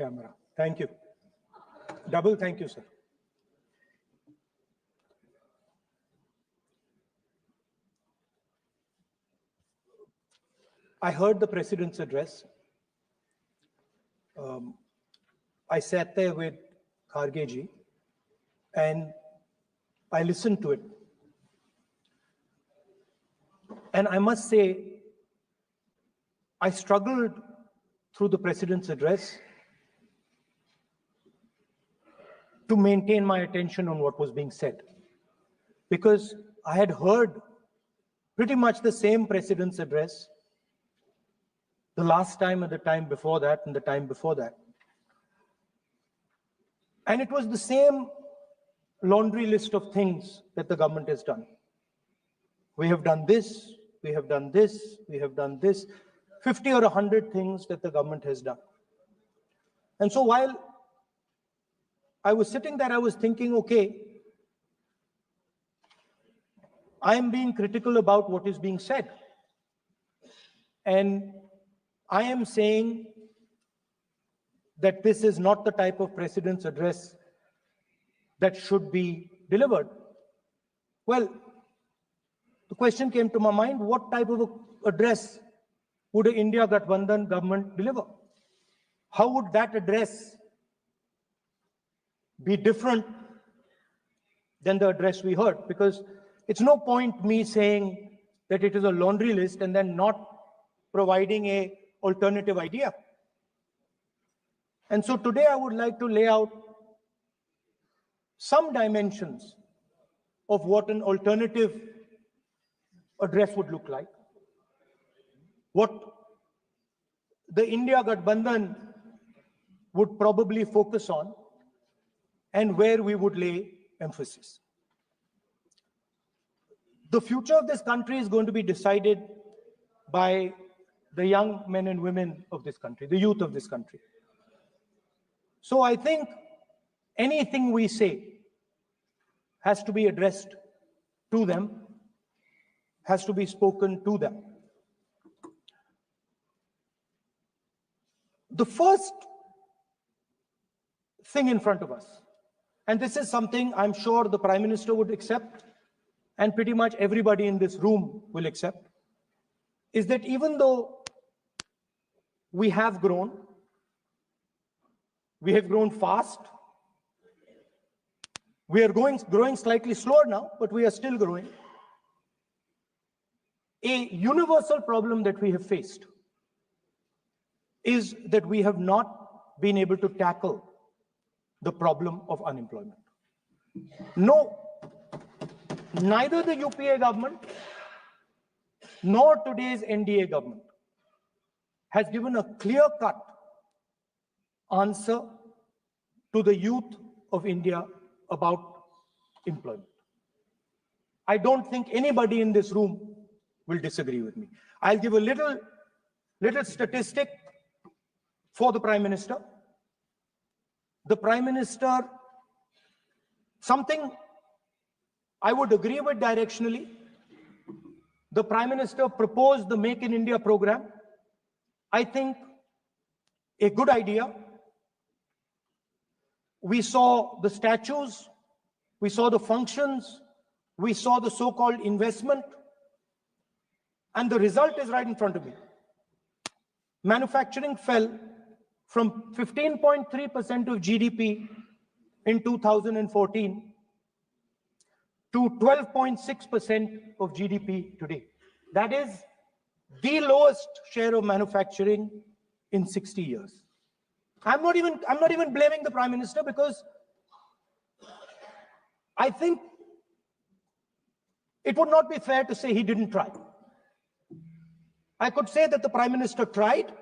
camera. Thank you. Double thank you, sir. I heard the President's address. I sat there with Kharge ji and I listened to it. And I must say, I struggled through the President's address to maintain my attention on what was being said, because I had heard pretty much the same President's address the last time and the time before that and the time before that. And it was the same laundry list of things that the government has done. We have done this, we have done this, we have done this, 50 or 100 things that the government has done. And so while I was sitting there, I was thinking, okay, I am being critical about what is being said. And I am saying that this is not the type of President's address that should be delivered. Well, the question came to my mind, what type of address would an India Gathbandhan government deliver? How would that address be different than the address we heard? Because it's no point me saying that it is a laundry list and then not providing a alternative idea. And so today I would like to lay out some dimensions of what an alternative address would look like, what the India Gathbandhan would probably focus on, and where we would lay emphasis. The future of this country is going to be decided by the young men and women of this country, the youth of this country. So I think anything we say has to be addressed to them, has to be spoken to them. The first thing in front of us, and this is something I'm sure the Prime Minister would accept, and pretty much everybody in this room will accept, is that even though we have grown fast, we are growing slightly slower now, but we are still growing. A universal problem that we have faced is that we have not been able to tackle the problem of unemployment. No, neither the UPA government nor today's NDA government has given a clear-cut answer to the youth of India about employment. I don't think anybody in this room will disagree with me. I'll give a little statistic for the Prime Minister. The Prime Minister, something I would agree with directionally. The Prime Minister proposed the Make in India program. I think a good idea. We saw the statues, we saw the functions, we saw the so-called investment, and the result is right in front of me. Manufacturing fell from 15.3% of GDP in 2014 to 12.6% of GDP today. That is the lowest share of manufacturing in 60 years. I'm not even blaming the Prime Minister, because I think it would not be fair to say he didn't try. I could say that the Prime Minister tried,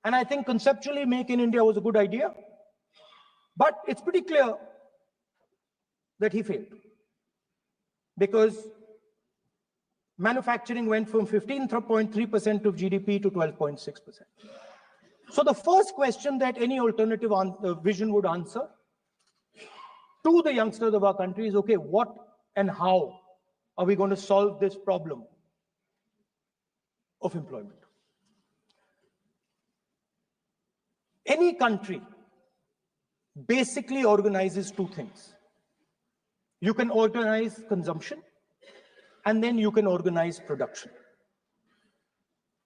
and I think conceptually Make in India was a good idea, but it's pretty clear that he failed, because manufacturing went from 15.3% of GDP to 12.6%. So the first question that any alternative vision would answer to the youngsters of our country is, okay, what and how are we going to solve this problem of employment? Any country basically organizes two things. You can organize consumption, and then you can organize production.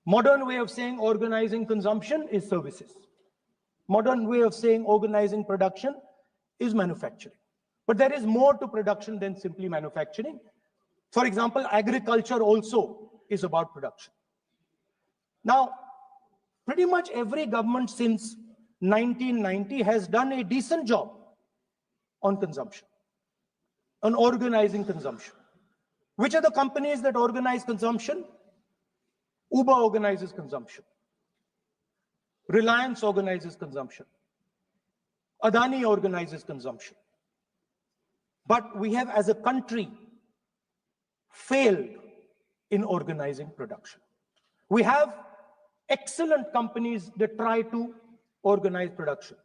Modern way of saying organizing consumption is services. Modern way of saying organizing production is manufacturing. But there is more to production than simply manufacturing. For example, agriculture also is about production. Now, pretty much every government since 1990 has done a decent job on consumption, on organizing consumption. Which are the companies that organize consumption? Uber organizes consumption. Reliance organizes consumption. Adani organizes consumption. But we have, as a country, failed in organizing production. We have excellent companies that try to organize production.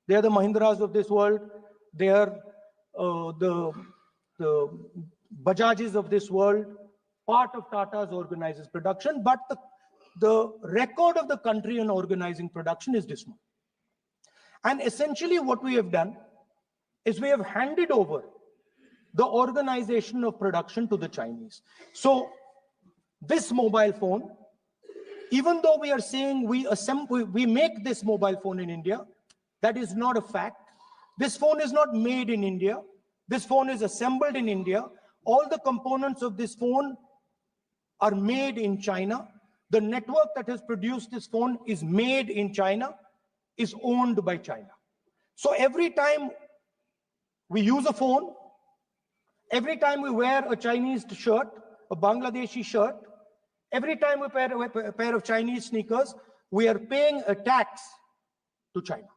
They are the Mahindras of this world. They are the Bajajs of this world. Part of Tata's organizes production, but the record of the country in organizing production is dismal. And essentially what we have done is we have handed over the organization of production to the Chinese. So this mobile phone, even though we are saying we make this mobile phone in India, that is not a fact. This phone is not made in India. This phone is assembled in India. All the components of this phone are made in China. The network that has produced this phone is made in China, is owned by China. So every time we use a phone, every time we wear a Chinese shirt, a Bangladeshi shirt, every time we wear a pair of Chinese sneakers, we are paying a tax to China.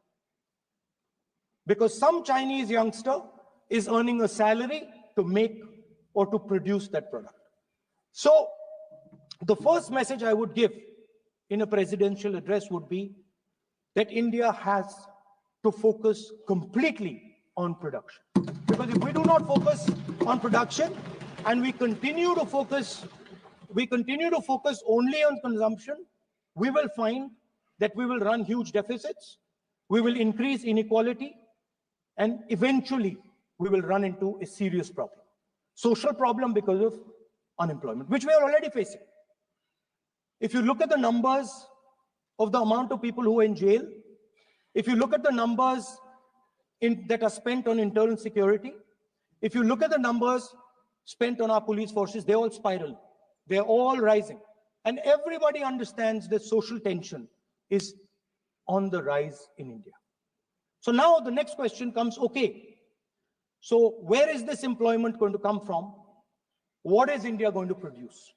Because some Chinese youngster is earning a salary to make or to produce that product. So the first message I would give in a presidential address would be that India has to focus completely on production. Because if we do not focus on production and we continue to focus only on consumption, we will find that we will run huge deficits, we will increase inequality, and eventually we will run into a serious problem. Social problem because of unemployment, which we are already facing. If you look at the numbers of the amount of people who are in jail, if you look at the numbers that are spent on internal security, if you look at the numbers spent on our police forces, they all spiral. They're all rising. And everybody understands that social tension is on the rise in India. So now the next question comes, okay, so where is this employment going to come from? What is India going to produce?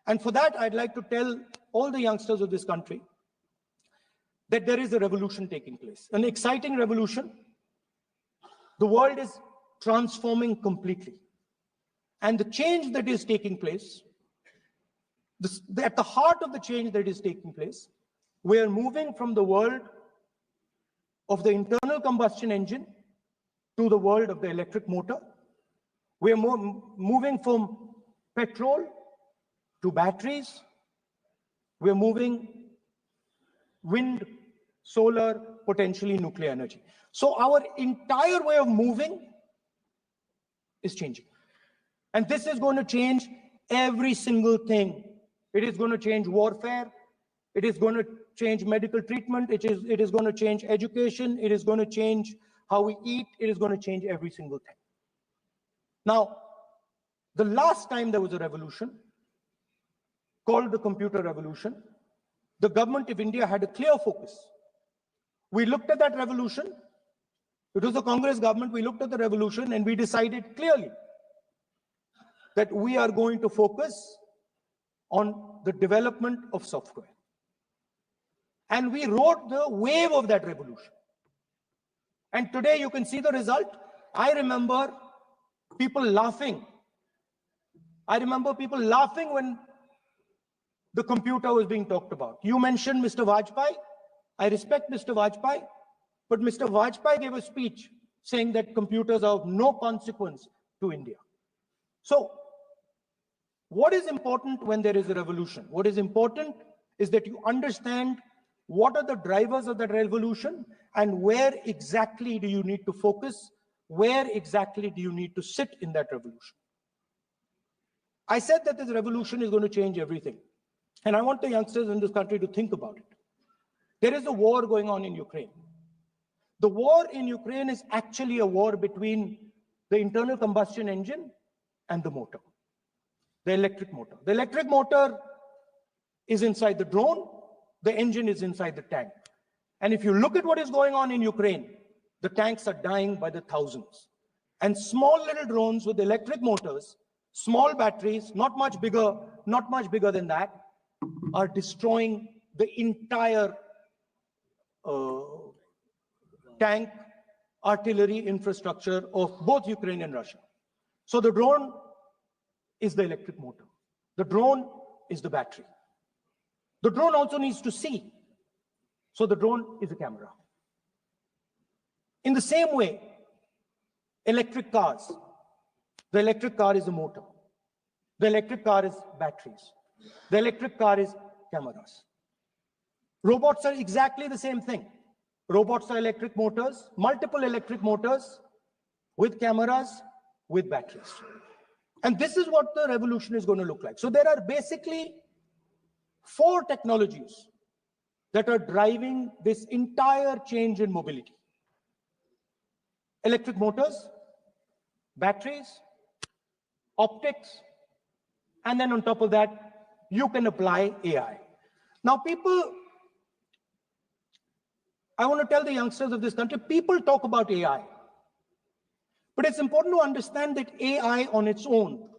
And for that, I'd like to tell all the youngsters of this country that there is a revolution taking place, an exciting revolution. The world is transforming completely. And the change that is taking place, at the heart of the change that is taking place, we are moving from the world of the internal combustion engine to the world of the electric motor. We are moving from petrol to batteries. We are moving wind, solar, potentially nuclear energy. So our entire way of moving is changing. And this is going to change every single thing. It is going to change warfare. It is going to change medical treatment. It is going to change education. It is going to change how we eat. It is going to change every single thing. Now, the last time there was a revolution called the computer revolution, the government of India had a clear focus. We looked at that revolution. It was the Congress government. We looked at the revolution and we decided clearly that we are going to focus on the development of software. And we rode the wave of that revolution. And today you can see the result. I remember people laughing. I remember people laughing when the computer was being talked about. You mentioned Mr. Vajpayee. I respect Mr. Vajpayee, but Mr. Vajpayee gave a speech saying that computers are of no consequence to India. So what is important when there is a revolution? What is important is that you understand what are the drivers of that revolution, and where exactly do you need to focus? Where exactly do you need to sit in that revolution? I said that this revolution is going to change everything. And I want the youngsters in this country to think about it. There is a war going on in Ukraine. The war in Ukraine is actually a war between the internal combustion engine and the motor, the electric motor. The electric motor is inside the drone, the engine is inside the tank. And if you look at what is going on in Ukraine, the tanks are dying by the thousands. And small little drones with electric motors, small batteries, not much bigger than that, are destroying the entire tank artillery infrastructure of both Ukraine and Russia. So the drone is the electric motor. The drone is the battery. The drone also needs to see. So the drone is a camera. In the same way, electric cars, the electric car is a motor. The electric car is batteries. The electric car is cameras. Robots are exactly the same thing. Robots are electric motors, multiple electric motors with cameras, with batteries. And this is what the revolution is going to look like. So there are basically 4 technologies that are driving this entire change in mobility. Electric motors, batteries, optics, and then on top of that, you can apply AI. Now I want to tell the youngsters of this country, people talk about AI. But it's important to understand that AI on its own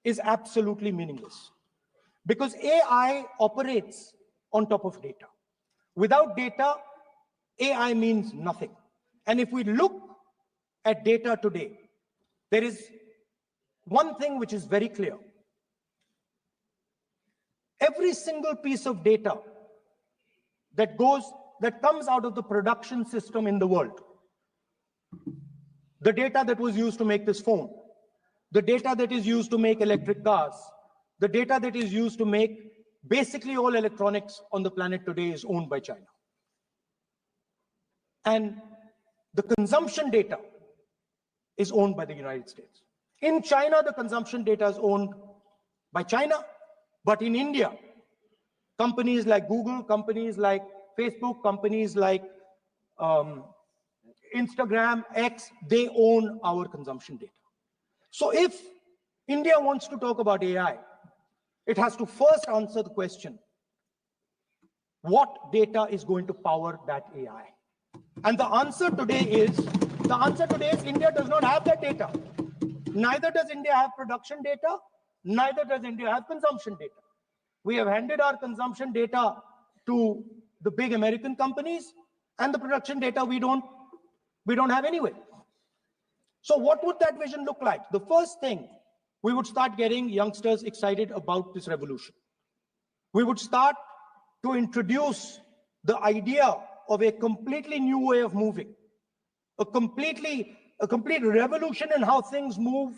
is absolutely meaningless. Because AI operates on top of data. Without data, AI means nothing. And if we look at data today, there is one thing which is very clear. Every single piece of data that comes out of the production system in the world, the data that was used to make this phone, the data that is used to make electric cars, the data that is used to make basically all electronics on the planet today is owned by China. And the consumption data is owned by the United States. In China, the consumption data is owned by China, but in India, companies like Google, companies like Facebook, companies like Instagram, X, they own our consumption data. So if India wants to talk about AI, it has to first answer the question, what data is going to power that AI? And the answer today is India does not have that data. Neither does India have production data, neither does India have consumption data. We have handed our consumption data to the big American companies, and the production data we don't have anyway. So what would that vision look like? The first thing, we would start getting youngsters excited about this revolution. We would start to introduce the idea of a completely new way of moving, a complete revolution in how things move.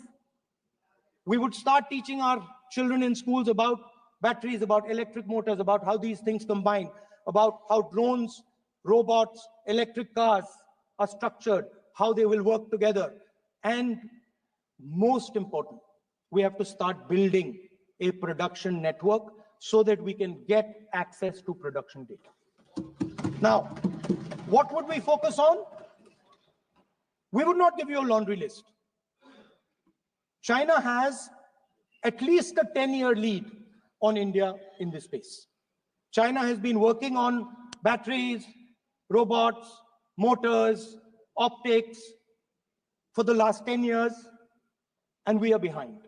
We would start teaching our children in schools about batteries, about electric motors, about how these things combine, about how drones, robots, electric cars are structured, how they will work together. And most important, we have to start building a production network so that we can get access to production data. Now, what would we focus on? We would not give you a laundry list. China has at least a 10-year lead on India in this space. China has been working on batteries, robots, motors, optics for the last 10 years, and we are behind.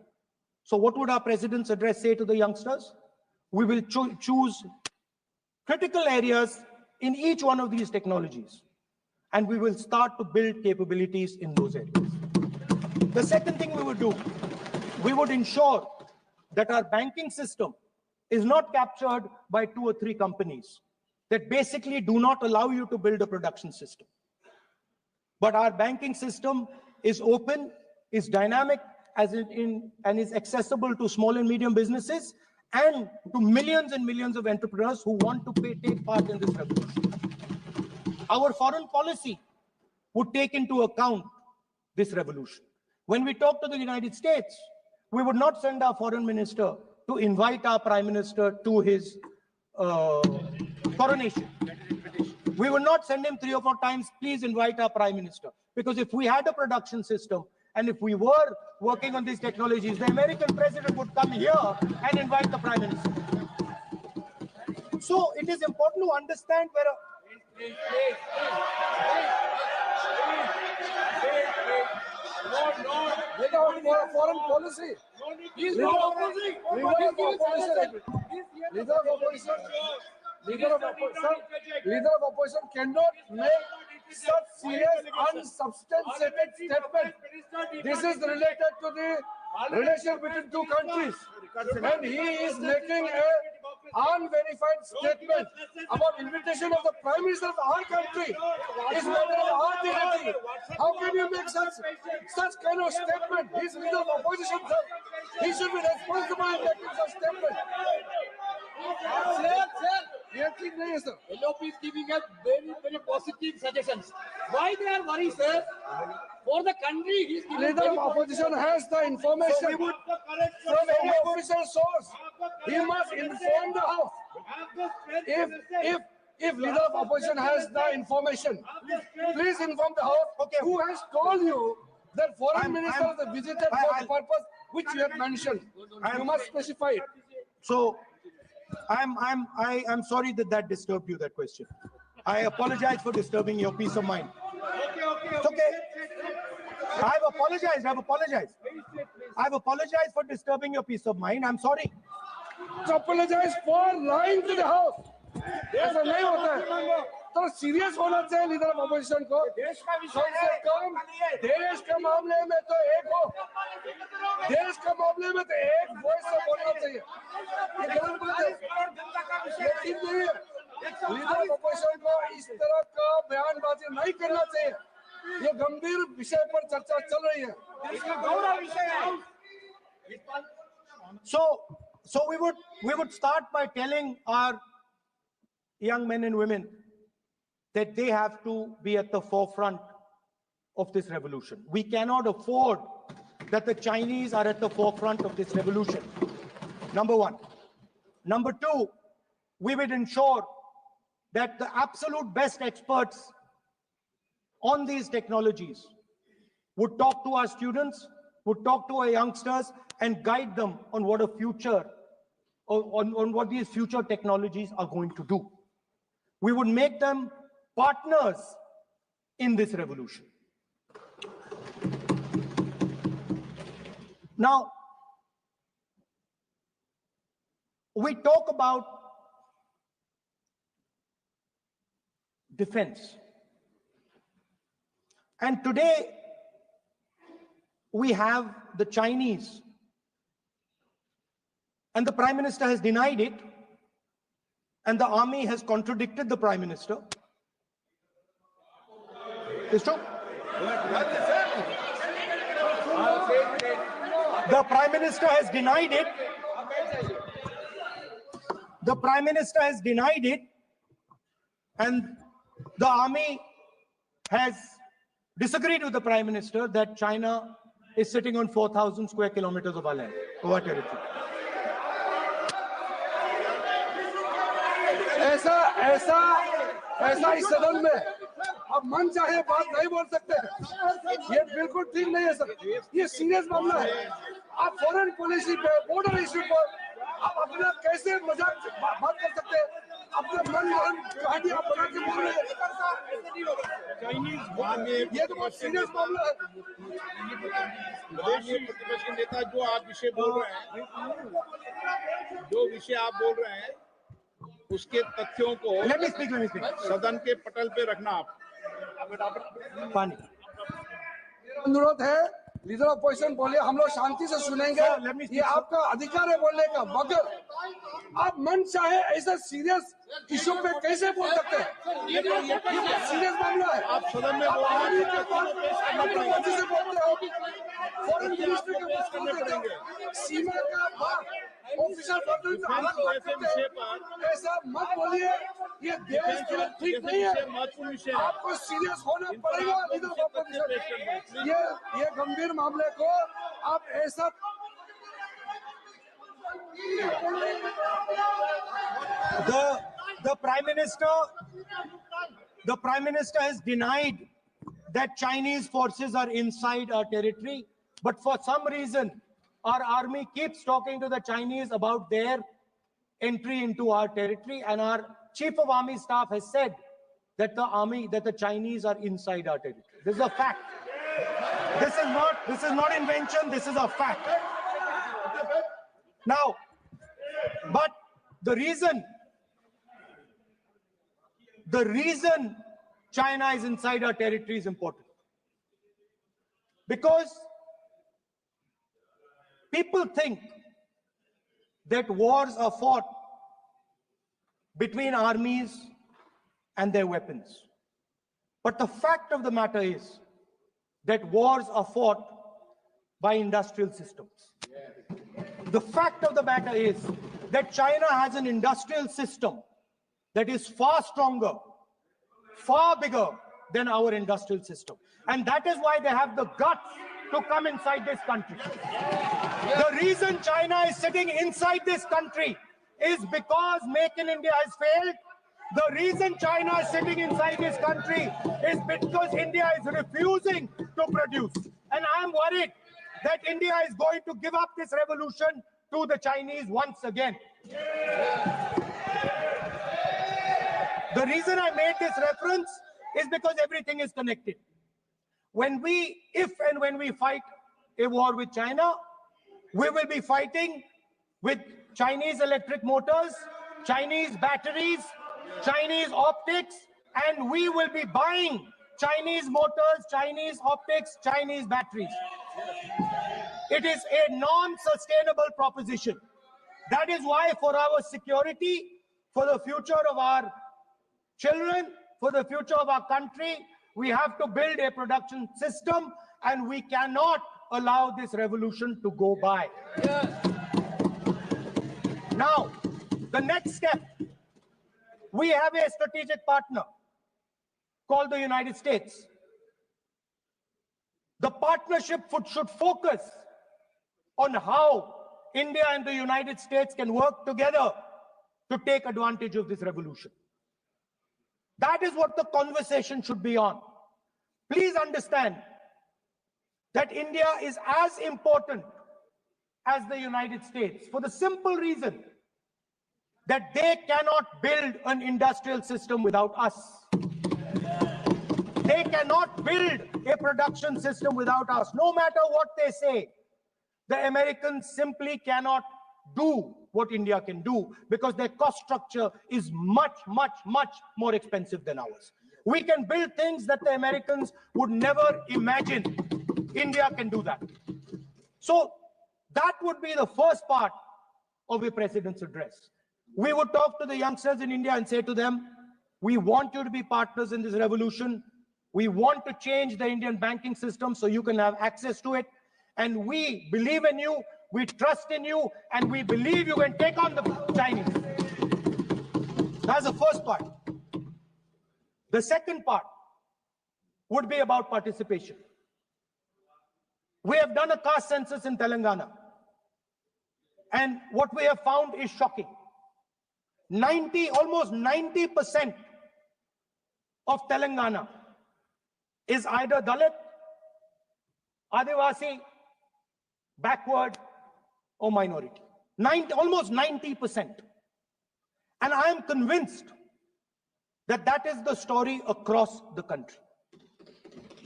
So what would our president's address say to the youngsters? We will choose critical areas in each one of these technologies, and we will start to build capabilities in those areas. The second thing we would do, we would ensure that our banking system is not captured by 2 or 3 companies that basically do not allow you to build a production system. But our banking system is open, is dynamic, and is accessible to small and medium businesses, and to millions and millions of entrepreneurs who want to take part in this revolution. Our foreign policy would take into account this revolution. When we talk to the United States, we would not send our foreign minister to invite our prime minister to his coronation. We would not send him 3 or 4 times, please invite our prime minister. Because if we had a production system and if we were working on these technologies, the American president would come here and invite the prime minister. So it is important to understand where foreign policy. Leader of opposition cannot make such serious unsubstantiated statement. This is related to the relation between two countries, and he is making a unverified statement about invitation of the Prime Minister of our country. It's not our dignity. How can you make such kind of statement? He's leader of opposition, sir. He should be responsible in making such statement. Sir, LOP is giving us very, very positive suggestions. Why they are worried, sir? For the country, he is giving leader of opposition has the information from any official source. He must inform the House. If leader of opposition has the information, please inform the House. Okay. Who has told you that foreign minister is visited for the purpose which you have mentioned? You must specify it. So I'm sorry that disturbed you, that question. I apologize for disturbing your peace of mind. It's okay. I've apologized for disturbing your peace of mind. I'm sorry. To apologize for lying to the House. ऐसा नहीं होता है. तो serious होना चाहिए leader of opposition को. कम से कम देश के मामले में तो एक हो. देश के मामले में तो एक वॉइस से बोलना चाहिए. ये गलत बात है. लेकिन लीडर ऑफ अपोजिशन को इस तरह का बयानबाजी नहीं करना चाहिए. ये गंभीर विषय पर चर्चा चल रही है. So we would start by telling our young men and women that they have to be at the forefront of this revolution. We cannot afford that the Chinese are at the forefront of this revolution. Number one. Number two, we would ensure that the absolute best experts on these technologies would talk to our students, would talk to our youngsters and guide them on what a future, on what these future technologies are going to do. We would make them partners in this revolution. Now, we talk about defense. And today, we have the Chinese. And the Prime Minister has denied it. And the army has contradicted the Prime Minister. It's true. The Prime Minister has denied it. The Prime Minister has denied it. And the army has disagreed with the Prime Minister that China is sitting on 4,000 square kilometers of our land, of our territory. ऐसा इस सदन में अब मन चाहे बात नहीं बोल सकते हैं. ये बिल्कुल ठीक नहीं है सर. ये सीरियस मामला है. आप फॉरेन पॉलिसी पे, बॉर्डर इश्यू पर आप अपना कैसे मजाक बात कर सकते हैं? अपने मन कहानी आप बना के बोल रहे हैं. ये तो बहुत सीरियस मामला है. प्रतिपक्ष के नेता जो आप विषय बोल रहे हैं, उसके तथ्यों को सदन के पटल पे रखना. आप अनुरोध है लीडर ऑफ अपोजिशन बोले, हम लोग शांति से सुनेंगे. ये आपका अधिकार है बोलने का, मगर आप मन चाहे ऐसा सीरियस इशू पे कैसे बोल सकते हैं? ये सीरियस मामला है. आप सदन में बोलते हो, फॉरेन मिनिस्टर के बात करने पड़ेंगे. सीमा का बात ऑफिशियल फोटो में हाथ लगाते हैं। ऐसा मत बोलिए, ये देश के लिए ठीक नहीं है। आपको सीरियस होना पड़ेगा लीडर ऑफ ऑपोजिशन। ये गंभीर मामले को आप ऐसा the prime minister has denied that Chinese forces are inside our territory, but for some reason our army keeps talking to the Chinese about their entry into our territory, and our chief of army staff has said that the Chinese are inside our territory. This is a fact. This is not invention, this is a fact. Now, but the reason China is inside our territory is important, because people think that wars are fought between armies and their weapons. But the fact of the matter is that wars are fought by industrial systems. The fact of the matter is that China has an industrial system that is far stronger, far bigger than our industrial system. And that is why they have the guts to come inside this country. The reason China is sitting inside this country is because Make in India has failed. The reason China is sitting inside this country is because India is refusing to produce. And I am worried that India is going to give up this revolution to the Chinese once again. The reason I made this reference is because everything is connected. If and when we fight a war with China, we will be fighting with Chinese electric motors, Chinese batteries, Chinese optics, and we will be buying Chinese motors, Chinese optics, Chinese batteries. It is a non-sustainable proposition. That is why, for our security, for the future of our children, for the future of our country, we have to build a production system, and we cannot allow this revolution to go by. Now, the next step, we have a strategic partner called the United States. The partnership should focus on how India and the United States can work together to take advantage of this revolution. That is what the conversation should be on. Please understand that India is as important as the United States for the simple reason that they cannot build an industrial system without us. They cannot build a production system without us. No matter what they say, the Americans simply cannot do what India can do because their cost structure is much, much, much more expensive than ours. We can build things that the Americans would never imagine. India can do that. So that would be the first part of a president's address. We would talk to the youngsters in India and say to them, we want you to be partners in this revolution. We want to change the Indian banking system so you can have access to it. And we believe in you, we trust in you, and we believe you can take on the Chinese. That's the first part. The second part would be about participation. We have done a caste census in Telangana, and what we have found is shocking. Almost 90% of Telangana is either Dalit, Adivasi, backward, or minority. Almost 90%. And I am convinced that that is the story across the country.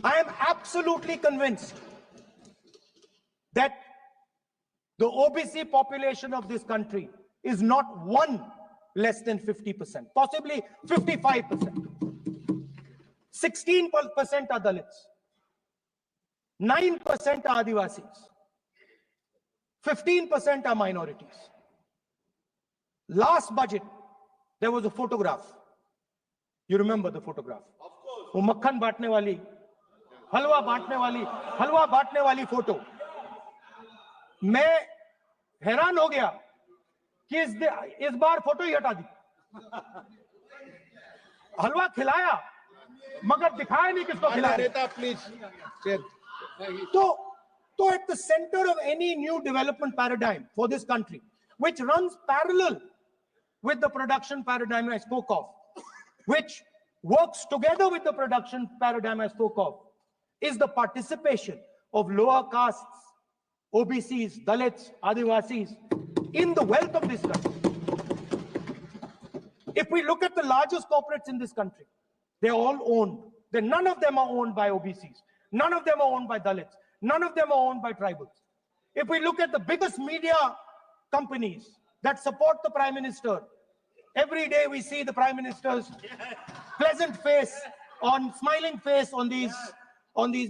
I am absolutely convinced that the OBC population of this country is not one less than 50%, possibly 55%. 16% are Dalits, 9% are Adivasis, 15% are minorities. Last budget, there was a photograph. You remember the photograph? Of course. वो मक्खन बांटने वाली, हलवा बांटने वाली photo. मैं हैरान हो गया कि इस बार फोटो ही हटा दी, हलवा खिलाया मगर दिखाया नहीं किसको खिलाया। नेता please. So at the center of any new development paradigm for this country, which runs parallel with the production paradigm I spoke of, which works together with the production paradigm I spoke of, is the participation of lower castes, OBCs, Dalits, Adivasis in the wealth of this country. If we look at the largest corporates in this country, they're all owned. None of them are owned by OBCs. None of them are owned by Dalits. None of them are owned by tribals. If we look at the biggest media companies that support the Prime Minister, every day we see the Prime Minister's pleasant face, smiling face on these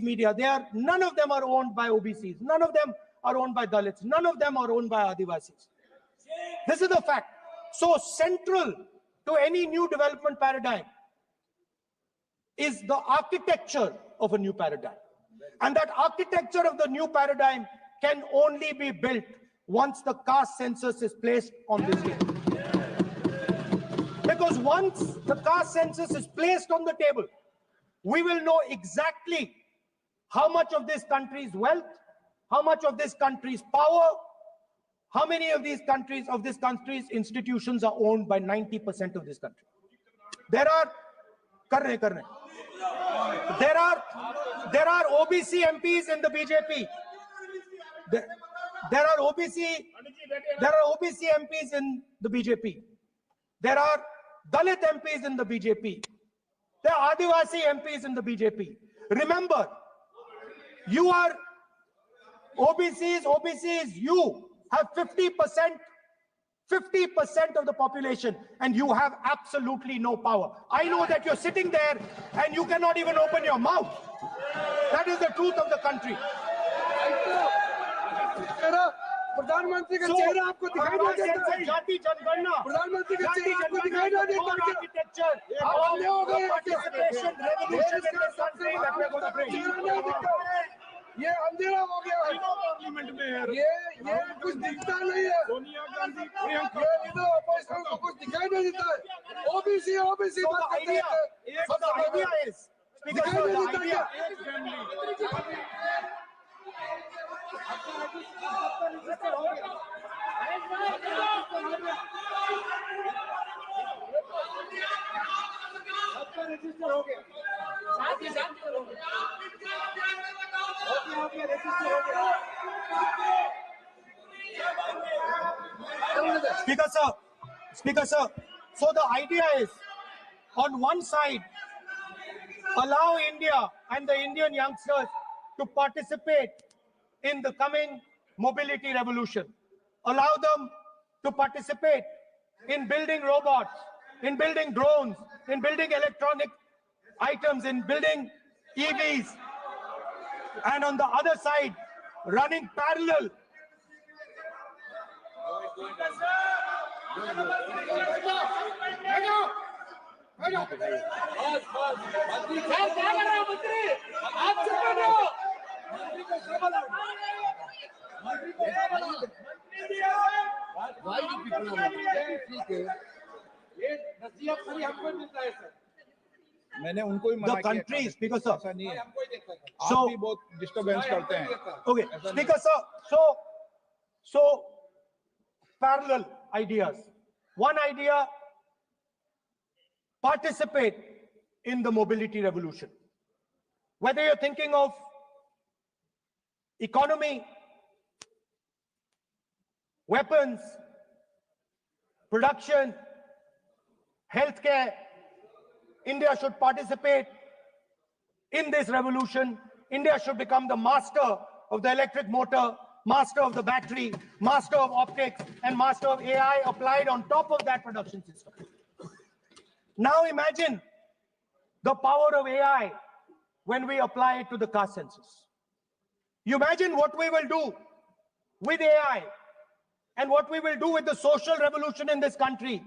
media. None of them are owned by OBCs. None of them are owned by Dalits. None of them are owned by Adivasis. This is the fact. So central to any new development paradigm is the architecture of a new paradigm. And that architecture of the new paradigm can only be built once the caste census is placed on this table. Because once the caste census is placed on the table, we will know exactly how much of this country's wealth, how much of this country's power, how many of this country's institutions are owned by 90% of this country. There are OBC MPs in the BJP. There are OBC MPs in the BJP. There are Dalit MPs in the BJP. There are Adivasi MPs in the BJP. Remember, you are OBCs, you have 50% of the population, and you have absolutely no power. I know that you're sitting there and you cannot even open your mouth. That is the truth of the country. प्रधानमंत्री का चेहरा आपको दिखाई नहीं देता है। जाति जनगणना, प्रधानमंत्री का चेहरा आपको दिखाई नहीं देता है। Architecture, participation, revolution in this country that we're going to bring. ये अंधेरा हो गया है। पार्लियामेंट में है। ये कुछ दिखता नहीं है। सोनिया गांधी, प्रियंका, इधर अपोजिशन को कुछ दिखाई नहीं देता है। ओबीसी बात करते हैं। So the idea is, दिखाई नहीं देता क्या? Speaker sir, so the idea is, on one side, allow India and the Indian youngsters to participate in the coming mobility revolution. Allow them to participate in building robots, in building drones, in building electronic items, in building EVs. And on the other side, running parallel. मैंने उनको ही मना The country, Speaker sir. ऐसा नहीं है। So, आप भी बहुत disturbance करते हैं। okay, Speaker sir, so parallel ideas. One idea, participate in the mobility revolution. Whether you're thinking of economy, weapons, production, healthcare, India should participate in this revolution. India should become the master of the electric motor, master of the battery, master of optics, and master of AI applied on top of that production system. Now imagine the power of AI when we apply it to the caste census. You imagine what we will do with AI and what we will do with the social revolution in this country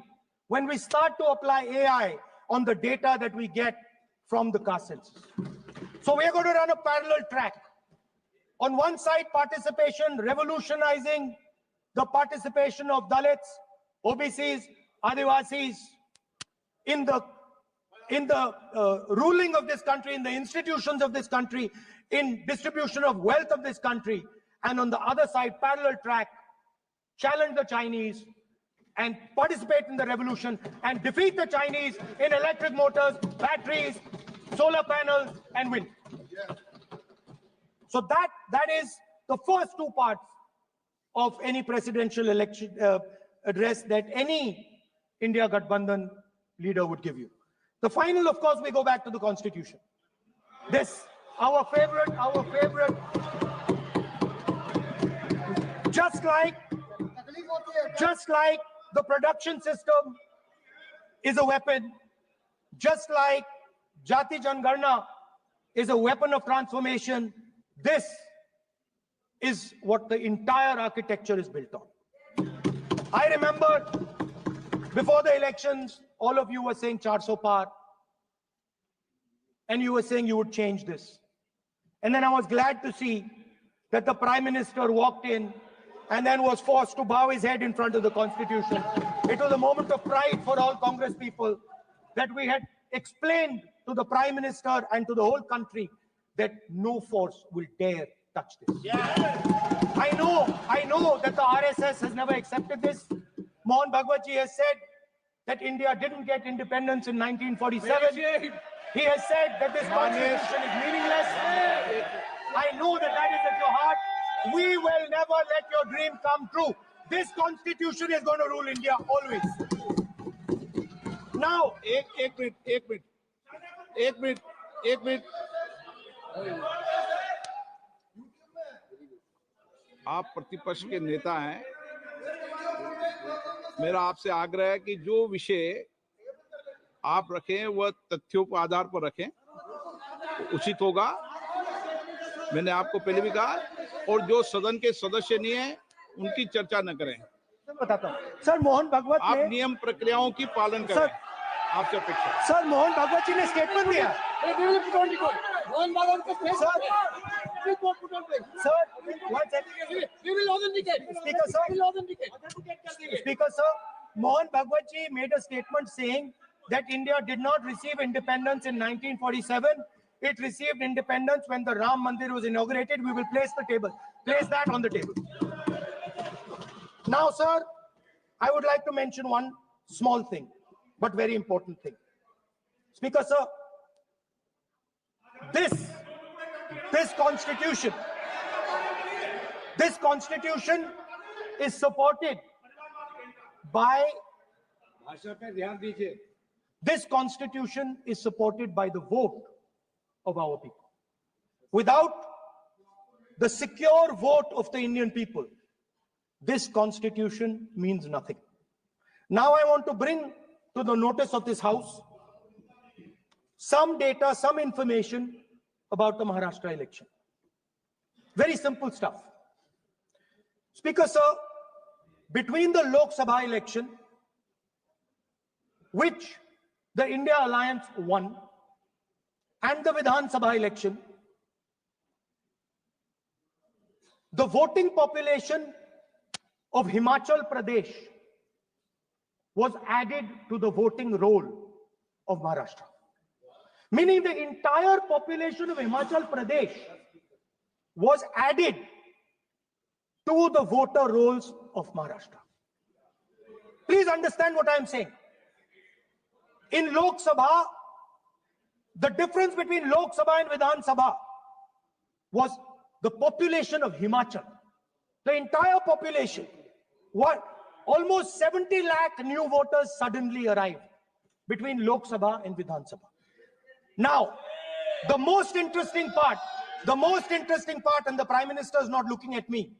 when we start to apply AI on the data that we get from the caste census. So we are going to run a parallel track. On one side, participation, revolutionizing the participation of Dalits, OBCs, Adivasis, in the ruling of this country, in the institutions of this country, in distribution of wealth of this country, and on the other side, parallel track, challenge the Chinese and participate in the revolution and defeat the Chinese in electric motors, batteries, solar panels, and wind. So that is the first two parts of any presidential election address that any India Gathbandhan leader would give you. The final, of course, we go back to the Constitution. This, our favorite, just like the production system is a weapon, just like Jati Jangarna is a weapon of transformation, this is what the entire architecture is built on. I remember before the elections, all of you were saying 400 par, and you were saying you would change this. And then I was glad to see that the Prime Minister walked in and then was forced to bow his head in front of the Constitution. It was a moment of pride for all Congress people that we had explained to the Prime Minister and to the whole country that no force will dare touch this. Yeah. I know that the RSS has never accepted this. Mohan Bhagwatji has said that India didn't get independence in 1947. He has said that this constitution is meaningless. I know that that is at your heart. We will never let your dream come true. This constitution is going to rule India always. Now, एक minute आप प्रतिपक्ष के नेता हैं, मेरा आपसे आग्रह है कि जो विषय आप रखें वह तथ्यों के आधार पर रखें, उचित होगा। मैंने आपको पहले भी कहा, और जो सदन के सदस्य नहीं है उनकी चर्चा न करें। बताता हूं सर, मोहन भागवत आप नियम प्रक्रियाओं की पालन करें, आपसे अपेक्षा। सर, मोहन भागवत जी ने स्टेटमेंट दिया। मोहन भागवत का Speaker sir, Mohan Bhagwat ji made a statement saying that India did not receive independence in 1947. It received independence when the Ram Mandir was inaugurated. We will place that on the table. Now, sir, I would like to mention one small thing, but very important thing. Speaker sir, this constitution is supported by the vote of our people. Without the secure vote of the Indian people, this constitution means nothing. Now I want to bring to the notice of this House some data, some information about the Maharashtra election. Very simple stuff. Speaker sir, between the Lok Sabha election, which the India Alliance won, and the Vidhan Sabha election, the voting population of Himachal Pradesh was added to the voting roll of Maharashtra. Meaning the entire population of Himachal Pradesh was added to the voter rolls of Maharashtra. Please understand what I am saying. In Lok Sabha, the difference between Lok Sabha and Vidhan Sabha was the population of Himachal. The entire population, almost 70 lakh new voters suddenly arrived between Lok Sabha and Vidhan Sabha. Now, the most interesting part, and the Prime Minister is not looking at me.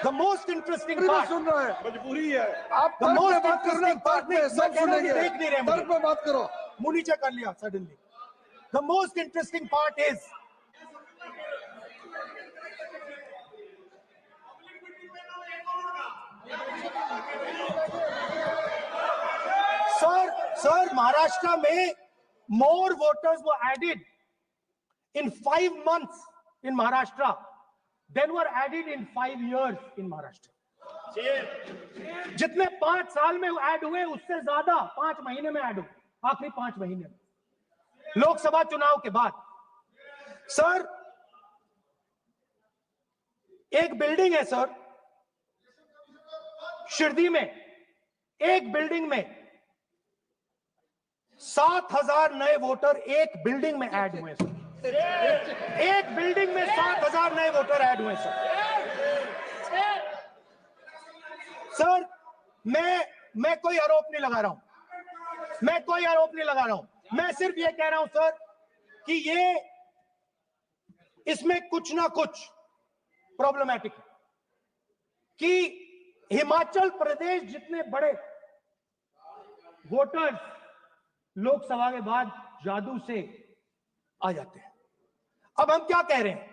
The most interesting part, the most interesting part, the most interesting part is, Sir, Maharashtra mein more voters were added in 5 months in Maharashtra than were added in 5 years in Maharashtra. जितने 5 साल में add हुए उससे ज्यादा 5 महीने में add हुए, आखिरी 5 महीने में लोकसभा चुनाव के बाद। सर, एक बिल्डिंग है सर शिरडी में, एक बिल्डिंग में 7,000 नए वोटर एक बिल्डिंग में ऐड हुए सर। एक बिल्डिंग में 7,000 नए वोटर ऐड हुए सर। सर, मैं कोई आरोप नहीं लगा रहा हूं, मैं कोई आरोप नहीं लगा रहा हूं, मैं सिर्फ ये कह रहा हूं सर कि ये इसमें कुछ ना कुछ प्रॉब्लमैटिक है कि हिमाचल प्रदेश जितने बड़े वोटर्स लोकसभा के बाद जादू से आ जाते हैं। अब हम क्या कह रहे हैं,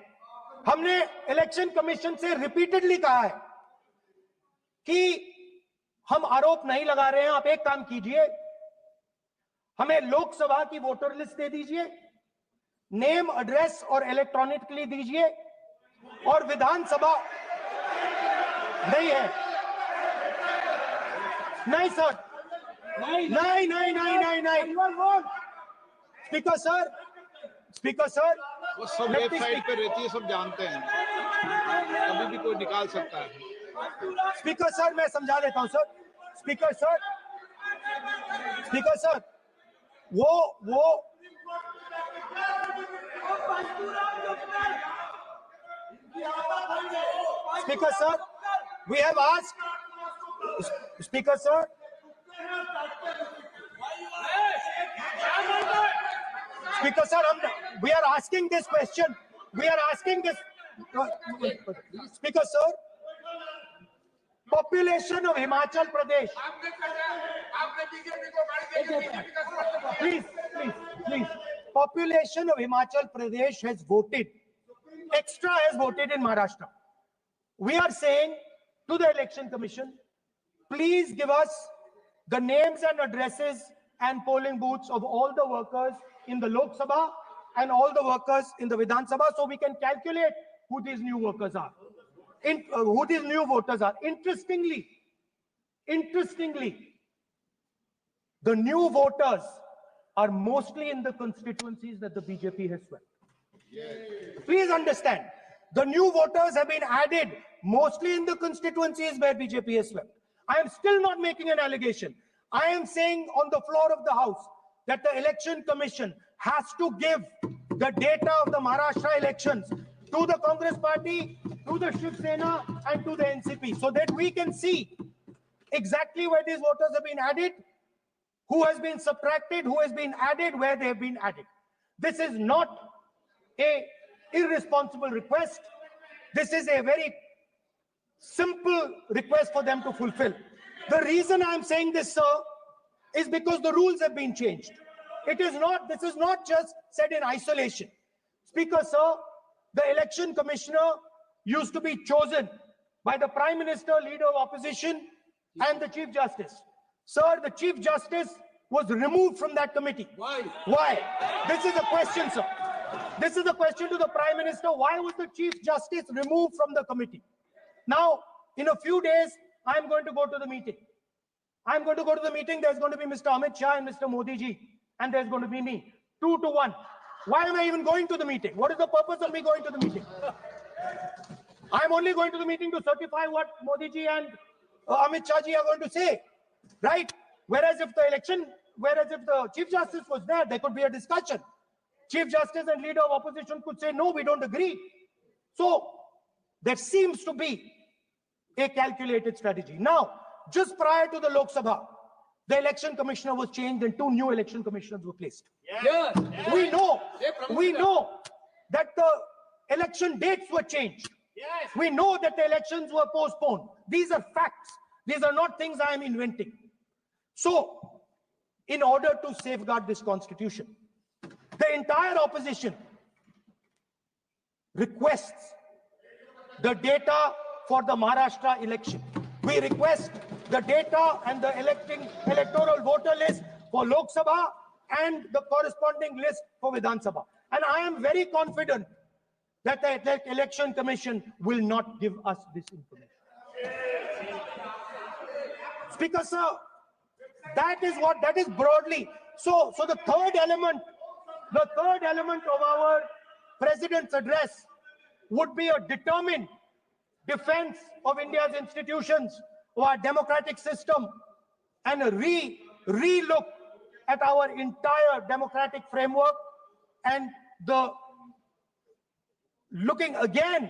हमने इलेक्शन कमीशन से रिपीटेडली कहा है कि हम आरोप नहीं लगा रहे हैं, आप एक काम कीजिए, हमें लोकसभा की वोटर लिस्ट दे दीजिए, नेम एड्रेस और इलेक्ट्रॉनिकली दीजिए, और विधानसभा नहीं है। नहीं सर, नहीं नहीं नहीं नहीं नहीं नहीं स्पीकर सर वो सब वेबसाइट पे रहती है, सब जानते हैं, कभी भी कोई निकाल सकता है। स्पीकर सर, मैं समझा देता हूं सर। स्पीकर सर, वो speaker sir, we have asked, speaker sir, Speaker sir, we are asking this question. We are asking this. Speaker sir, population of Himachal Pradesh. Please. Population of Himachal Pradesh has voted. Extra has voted in Maharashtra. We are saying to the Election Commission, please give us the names and addresses and polling booths of all the workers in the Lok Sabha and all the workers in the Vidhan Sabha, so we can calculate who these new workers are, who these new voters are. Interestingly, the new voters are mostly in the constituencies that the BJP has swept. Please understand, the new voters have been added mostly in the constituencies where BJP has swept. I am still not making an allegation. I am saying on the floor of the House that the Election Commission has to give the data of the Maharashtra elections to the Congress Party, to the Shiv Sena, and to the NCP, so that we can see exactly where these voters have been added, who has been subtracted, who has been added, where they have been added. This is not an irresponsible request. This is a very simple request for them to fulfill. The reason I am saying this, sir, is because the rules have been changed. This is not just said in isolation. Speaker, sir, the election commissioner used to be chosen by the Prime Minister, Leader of Opposition, and the Chief Justice. Sir, the Chief Justice was removed from that committee. Why? Why? This is a question, sir. This is a question to the Prime Minister. Why was the Chief Justice removed from the committee? Now, in a few days, I'm going to go to the meeting. I'm going to go to the meeting. There's going to be Mr. Amit Shah and Mr. Modi ji, and there's going to be me, 2 to 1. Why am I even going to the meeting? What is the purpose of me going to the meeting? I'm only going to the meeting to certify what Modi ji and Amit Shah ji are going to say, right? Whereas if the Chief Justice was there could be a discussion. Chief Justice and Leader of Opposition could say, no, we don't agree. So there seems to be a calculated strategy. Now, just prior to the Lok Sabha, the election commissioner was changed and 2 new election commissioners were placed. Yes. We know that the election dates were changed. Yes. We know that the elections were postponed. These are facts. These are not things I am inventing. So, in order to safeguard this constitution, the entire opposition requests the data for the Maharashtra election. We request the data and the electoral voter list for Lok Sabha and the corresponding list for Vidhan Sabha. And I am very confident that the election commission will not give us this information. Speaker sir, that is broadly. So the third element of our president's address would be a determined defense of India's institutions, of our democratic system, and a re-look at our entire democratic framework, and the looking again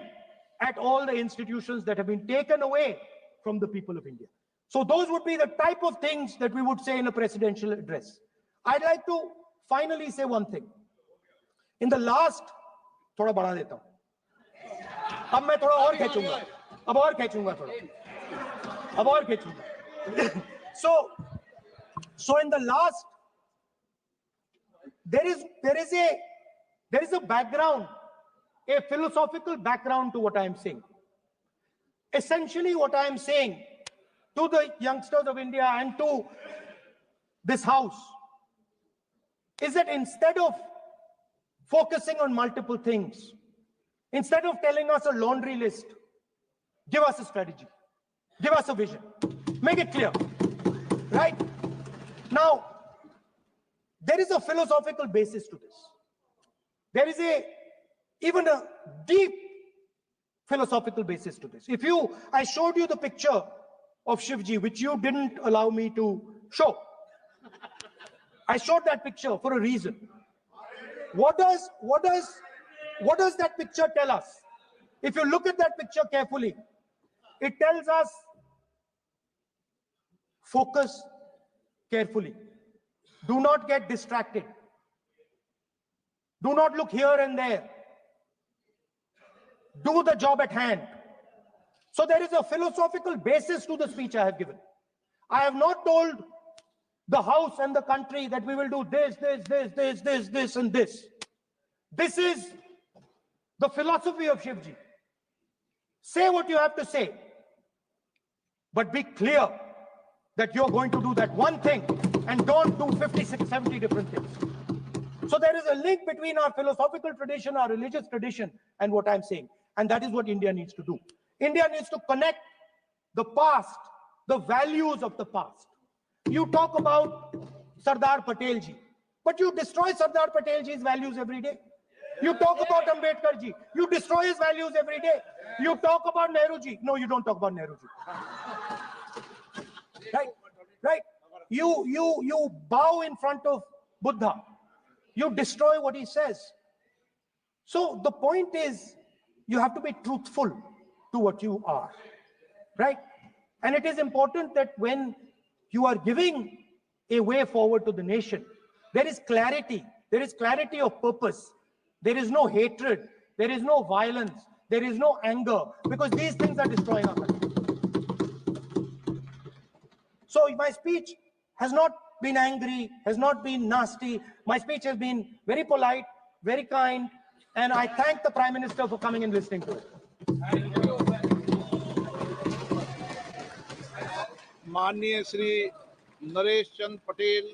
at all the institutions that have been taken away from the people of India. So those would be the type of things that we would say in a presidential address. I'd like to finally say one thing. In the last, थोड़ा बढ़ा देता हूं, अब मैं थोड़ा और खींचूंगा, अब और खींचूंगा थोड़ा, अब और खींचूंगा. So in the last, there is a background, a philosophical background to what I am saying. Essentially, what I am saying to the youngsters of India and to this house is that instead of focusing on multiple things, instead of telling us a laundry list, give us a strategy, give us a vision, make it clear, right? Now, there is a philosophical basis to this. There is even a deep philosophical basis to this. I showed you the picture of Shivji, which you didn't allow me to show. I showed that picture for a reason. What does that picture tell us? If you look at that picture carefully, it tells us focus carefully. Do not get distracted. Do not look here and there. Do the job at hand. So there is a philosophical basis to the speech I have given. I have not told the House and the country that we will do this, and this. This is the philosophy of Shivji. Say what you have to say, but be clear that you're going to do that one thing and don't do 56, 70 different things. So there is a link between our philosophical tradition, our religious tradition, and what I'm saying. And that is what India needs to do. India needs to connect the past, the values of the past. You talk about Sardar Patel ji, but you destroy Sardar Patel ji's values every day. You talk about Ambedkar ji, you destroy his values every day. You talk about Nehru ji. No, you don't talk about Nehru ji. Right? You bow in front of Buddha. You destroy what he says. So the point is, you have to be truthful to what you are, right? And it is important that when you are giving a way forward to the nation, there is clarity. There is clarity of purpose. There is no hatred. There is no violence. There is no anger, because these things are destroying our country. So my speech has not been angry, has not been nasty. My speech has been very polite, very kind, and I thank the Prime Minister for coming and listening to it. माननीय श्री नरेश चंद पटेल,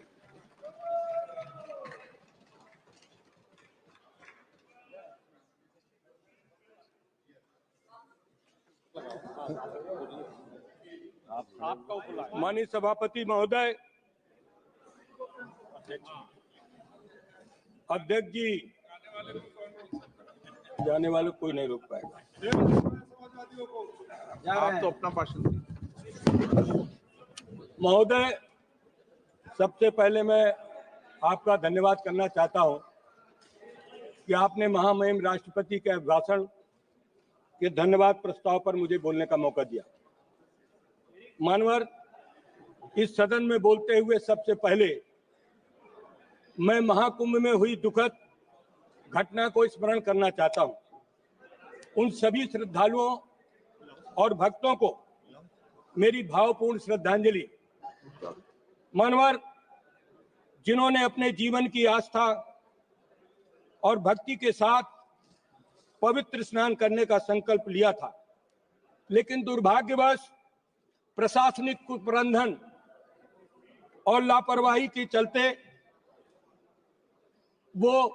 माननीय सभापति महोदय, अध्यक्ष जी, जाने वाले कोई नहीं रोक पाएगा। आप तो अपना भाषण दीजिए। महोदय, सबसे पहले मैं आपका धन्यवाद करना चाहता हूं कि आपने महामहिम राष्ट्रपति के भाषण के धन्यवाद प्रस्ताव पर मुझे बोलने का मौका दिया। मानवर, इस सदन में बोलते हुए सबसे पहले मैं महाकुंभ में हुई दुखद घटना को स्मरण करना चाहता हूं। उन सभी श्रद्धालुओं और भक्तों को मेरी भावपूर्ण श्रद्धांजलि। मानवर, जिन्होंने अपने जीवन की आस्था और भक्ति के साथ पवित्र स्नान करने का संकल्प लिया था, लेकिन दुर्भाग्यवश प्रशासनिक कुप्रबंधन और लापरवाही के चलते वो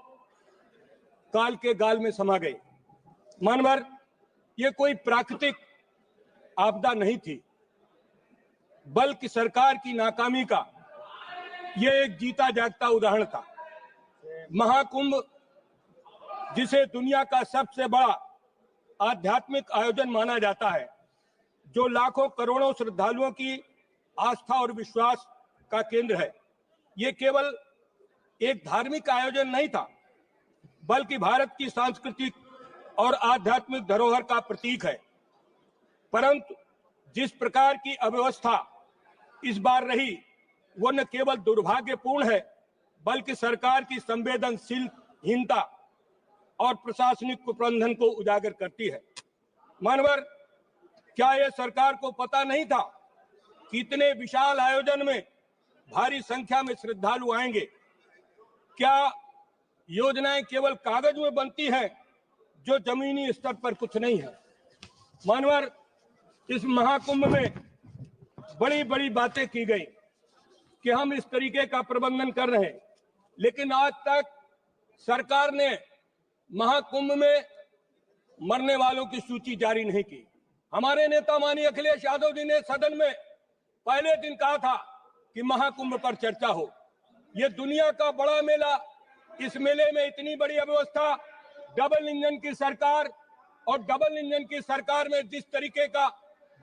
काल के गाल में समा गए। मानवर, ये कोई प्राकृतिक आपदा नहीं थी, बल्कि सरकार की नाकामी का ये एक जीता जागता उदाहरण था। महाकुंभ, जिसे दुनिया का सबसे बड़ा आध्यात्मिक आयोजन माना जाता है, जो लाखों करोड़ों श्रद्धालुओं की आस्था और विश्वास का केंद्र है, ये केवल एक धार्मिक आयोजन नहीं था, बल्कि भारत की सांस्कृतिक और आध्यात्मिक धरोहर का प्रतीक है। परंतु जिस प्रकार की अव्यवस्था इस बार रही, वो न केवल दुर्भाग्यपूर्ण है, बल्कि सरकार की संवेदनशीलहीनता और प्रशासनिक कुप्रबंधन को उजागर करती है। मानवर, क्या यह सरकार को पता नहीं था कि इतने विशाल आयोजन में भारी संख्या में श्रद्धालु आएंगे? क्या योजनाएं केवल कागज में बनती हैं, जो जमीनी स्तर पर कुछ नहीं है? मानवर, इस महाकुंभ में बड़ी बड़ी बातें की गई कि हम इस तरीके का प्रबंधन कर रहे हैं, लेकिन आज तक सरकार ने महाकुंभ में मरने वालों की सूची जारी नहीं की। हमारे नेता माननीय अखिलेश यादव जी ने सदन में पहले दिन कहा था कि महाकुंभ पर चर्चा हो। ये दुनिया का बड़ा मेला, इस मेले में इतनी बड़ी अव्यवस्था, डबल इंजन की सरकार, और डबल इंजन की सरकार में जिस तरीके का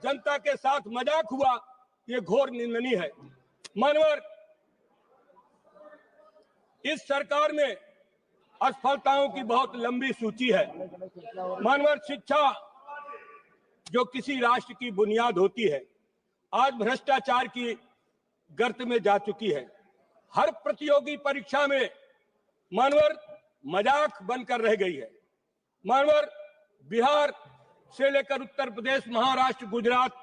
जनता के साथ मजाक हुआ, ये घोर निंदनीय है। मानवर, इस सरकार में असफलताओं की बहुत लंबी सूची है। मानवर, शिक्षा जो किसी राष्ट्र की बुनियाद होती है, आज भ्रष्टाचार की गर्त में जा चुकी है। हर प्रतियोगी परीक्षा में मानवर मजाक बनकर रह गई है। मानवर, बिहार से लेकर उत्तर प्रदेश, महाराष्ट्र, गुजरात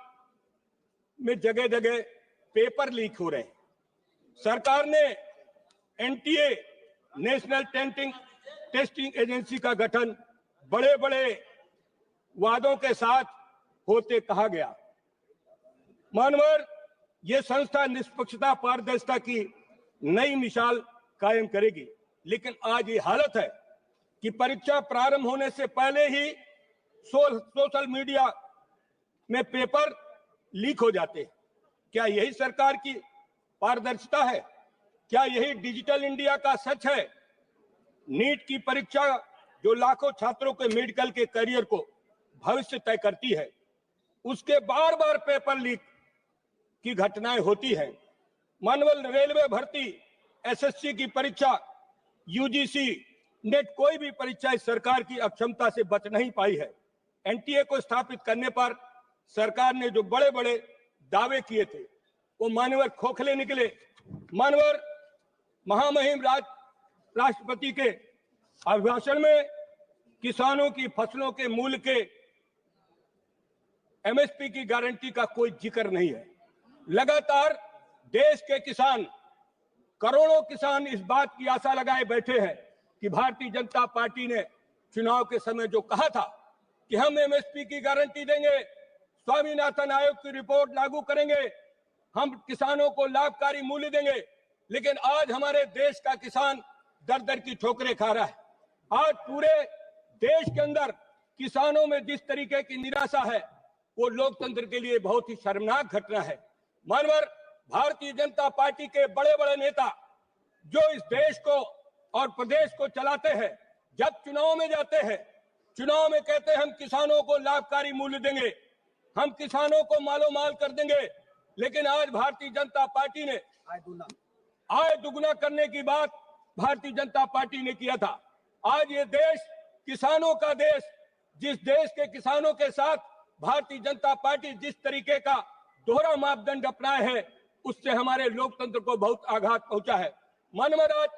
में जगह जगह पेपर लीक हो रहे हैं। सरकार ने एनटीए, नेशनल टेस्टिंग एजेंसी का गठन बड़े बड़े वादों के साथ होते कहा गया। मानवर, यह संस्था निष्पक्षता, पारदर्शिता की नई मिसाल कायम करेगी, लेकिन आज ये हालत है कि परीक्षा प्रारंभ होने से पहले ही सोशल मीडिया में पेपर लीक हो जाते हैं। क्या यही सरकार की पारदर्शिता है? क्या यही डिजिटल इंडिया का सच है? नीट की परीक्षा, जो लाखों छात्रों के मेडिकल के करियर को भविष्य तय करती है, उसके बार बार पेपर लीक की घटनाएं होती हैं। मानवल, रेलवे भर्ती, एसएससी की परीक्षा, यूजीसी, नेट, कोई भी परीक्षा इस सरकार की अक्षमता से बच नहीं पाई है। एनटीए को स्थापित करने पर सरकार ने जो बड़े बड़े दावे किए थे, वो मानवर खोखले निकले। मानवर, महामहिम राष्ट्रपति के अभिभाषण में किसानों की फसलों के मूल्य के एमएसपी की गारंटी का कोई जिक्र नहीं है। लगातार देश के किसान, करोड़ों किसान इस बात की आशा लगाए बैठे हैं कि भारतीय जनता पार्टी ने चुनाव के समय जो कहा था कि हम एमएसपी की गारंटी देंगे, स्वामीनाथन आयोग की रिपोर्ट लागू करेंगे, हम किसानों को लाभकारी मूल्य देंगे, लेकिन आज हमारे देश का किसान दर दर की ठोकरें खा रहा है। आज पूरे देश के अंदर किसानों में जिस तरीके की निराशा है, वो लोकतंत्र के लिए बहुत ही शर्मनाक घटना है। मानवर, भारतीय जनता पार्टी के बड़े बड़े नेता जो इस देश को और प्रदेश को चलाते हैं, जब चुनाव में जाते हैं, चुनाव में कहते हैं हम किसानों को लाभकारी मूल्य देंगे, हम किसानों को मालो माल कर देंगे, लेकिन आज भारतीय जनता पार्टी ने आय दुगुना करने की बात भारतीय जनता पार्टी ने किया था। आज ये देश किसानों का देश, जिस देश के किसानों के साथ भारतीय जनता पार्टी जिस तरीके का दोहरा मापदंड अपनाए है, उससे हमारे लोकतंत्र को बहुत आघात पहुंचा है। मानवर, आज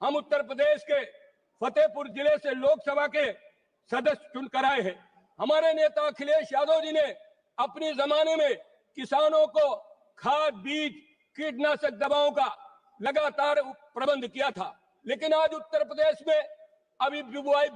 हम उत्तर प्रदेश के फतेहपुर जिले से लोकसभा के सदस्य चुनकर आए हैं। हमारे नेता अखिलेश यादव जी ने अपने जमाने में किसानों को खाद, बीज, कीटनाशक दवाओं का लगातार प्रबंध किया था, लेकिन आज उत्तर प्रदेश में अभी बुआई